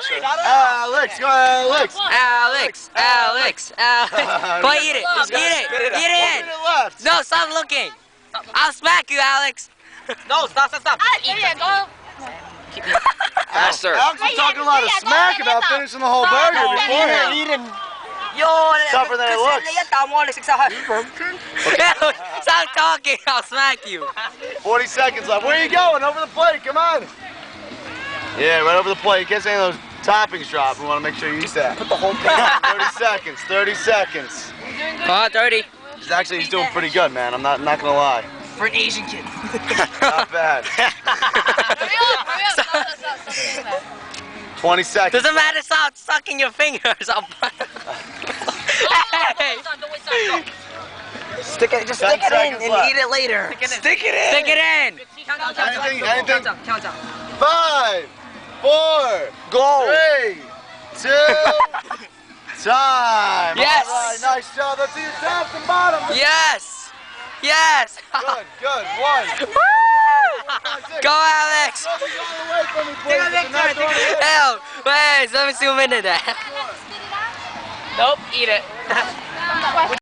pressure. Alex, go ahead, Alex. Alex. Go eat it. Eat it. 1 minute left. No, stop looking. I'll smack you, Alex. No, stop. Faster. Alex was talking a lot of smack about finishing the whole burger beforehand. Tougher than it looks. Stop talking. I'll smack you. 40 seconds left. Where are you going? Over the plate. Come on. Yeah, right over the plate. You can't say those toppings drop. We want to make sure you eat that. Put the whole thing. 30 seconds. Come on, 30. He's doing pretty good, man. I'm not gonna lie. For an Asian kid. Not bad. 20 seconds. Doesn't matter, stop sucking your fingers. Hey. Just stick it 10 in seconds and left. eat it later. Stick it in. Stick it in. Anything? 5, 4, Go. 3, 2, time. Yes. All right, nice job. Let's see your tops and bottoms. Yes. Good. 1. Woo! Go, Alex. All the way from me, please. It's a nice one. Hell, wait, let me zoom into that. Nope, eat it.